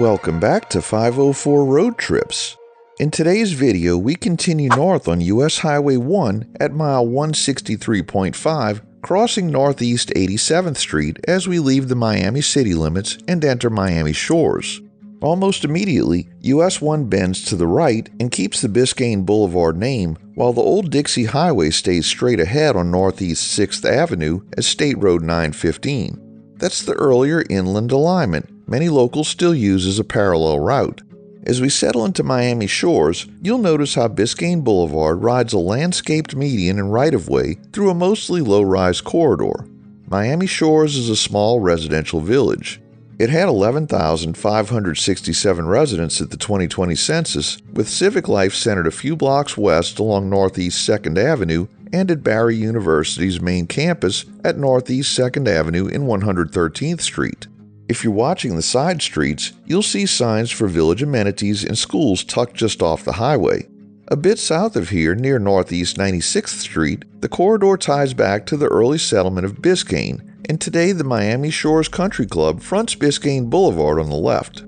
Welcome back to 504 Road Trips. In today's video, we continue north on US Highway 1 at mile 163.5, crossing Northeast 87th Street as we leave the Miami city limits and enter Miami shores. Almost immediately, US-1 bends to the right and keeps the Biscayne Boulevard name, while the Old Dixie Highway stays straight ahead on Northeast 6th Avenue as State Road 915. That's the earlier inland alignment many locals still use as a parallel route. As we settle into Miami shores, you'll notice how Biscayne Boulevard rides a landscaped median and right-of-way through a mostly low-rise corridor. Miami Shores is a small residential village. It had 11,567 residents at the 2020 census, with civic life centered a few blocks west along Northeast 2nd Avenue and at Barry University's main campus at Northeast 2nd Avenue and 113th Street. If you're watching the side streets, you'll see signs for village amenities and schools tucked just off the highway. A bit south of here, near Northeast 96th Street, the corridor ties back to the early settlement of Biscayne, and today the Miami Shores Country Club fronts Biscayne Boulevard on the left.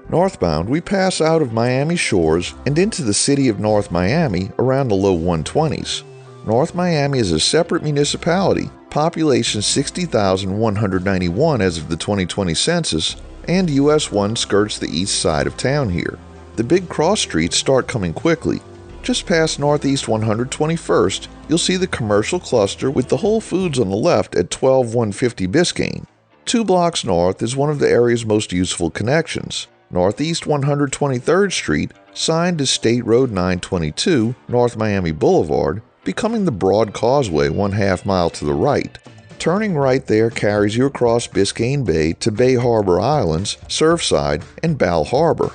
Northbound, we pass out of Miami shores and into the city of North Miami around the low 120s. North Miami is a separate municipality, population 60,191 as of the 2020 census, and US-1 skirts the east side of town here. The big cross streets start coming quickly. Just past Northeast 121st, you'll see the commercial cluster with the Whole Foods on the left at 12150 Biscayne. 2 blocks north is one of the area's most useful connections. Northeast 123rd Street, signed as State Road 922, North Miami Boulevard, becoming the broad causeway 1/2 mile to the right. Turning right there carries you across Biscayne Bay to Bay Harbor Islands, Surfside, and Bal Harbor.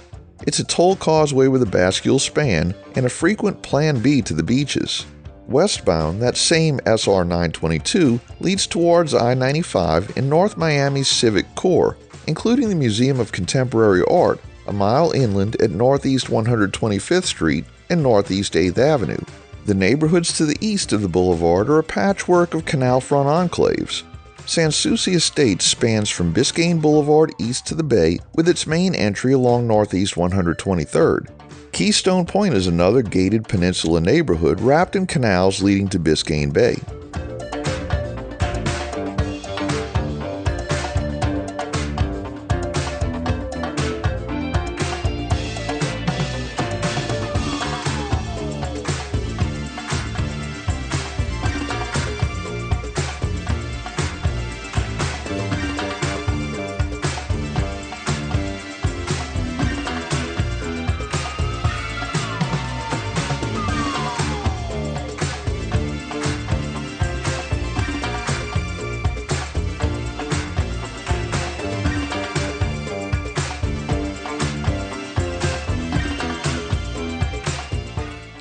It's a toll causeway with a bascule span and a frequent Plan B to the beaches. Westbound, that same SR 922 leads towards I-95 in North Miami's civic core, including the Museum of Contemporary Art, a mile inland at Northeast 125th Street and Northeast 8th Avenue. The neighborhoods to the east of the boulevard are a patchwork of canal front enclaves. Sans Souci Estates spans from Biscayne Boulevard east to the bay with its main entry along Northeast 123rd. Keystone Point is another gated peninsula neighborhood wrapped in canals leading to Biscayne Bay.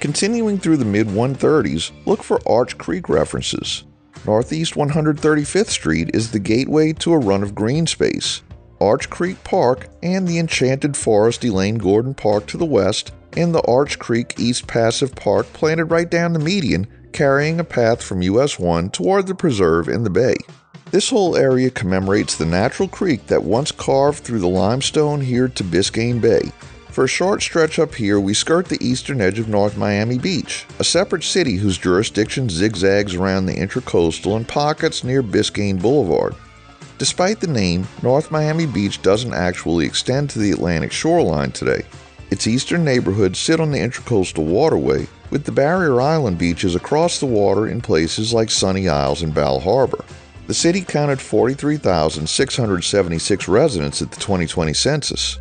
Continuing through the mid-130s, look for Arch Creek references. Northeast 135th Street is the gateway to a run of green space. Arch Creek Park and the Enchanted Forest Elaine Gordon Park to the west, and the Arch Creek East Passive Park planted right down the median, carrying a path from US-1 toward the preserve in the bay. This whole area commemorates the natural creek that once carved through the limestone here to Biscayne Bay. For a short stretch up here, we skirt the eastern edge of North Miami Beach, a separate city whose jurisdiction zigzags around the Intracoastal and pockets near Biscayne Boulevard. Despite the name, North Miami Beach doesn't actually extend to the Atlantic shoreline today. Its eastern neighborhoods sit on the Intracoastal Waterway, with the Barrier Island beaches across the water in places like Sunny Isles and Bal Harbor. The city counted 43,676 residents at the 2020 census.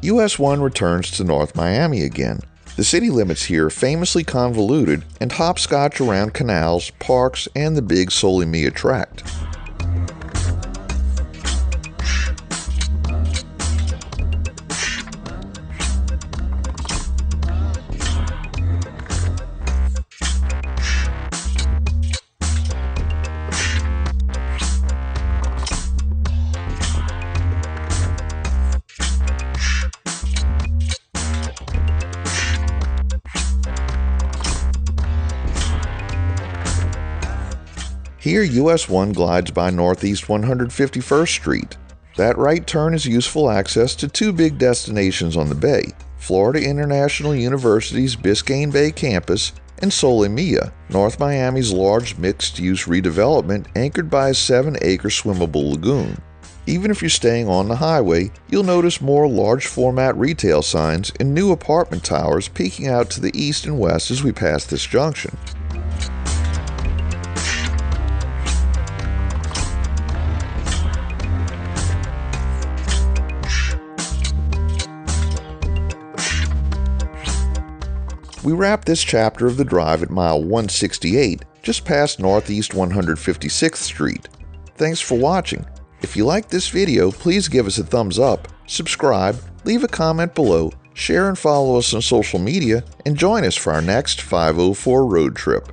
US-1 returns to North Miami again. The city limits here are famously convoluted and hopscotch around canals, parks, and the big Solimia tract. Here, US-1 glides by Northeast 151st Street. That right turn is useful access to 2 big destinations on the bay, Florida International University's Biscayne Bay campus and Solimia, North Miami's large mixed-use redevelopment anchored by a 7-acre swimmable lagoon. Even if you're staying on the highway, you'll notice more large-format retail signs and new apartment towers peeking out to the east and west as we pass this junction. We wrap this chapter of the drive at mile 168, just past Northeast 156th Street. Thanks for watching. If you liked this video, please give us a thumbs up, subscribe, leave a comment below, share and follow us on social media, and join us for our next 504 road trip.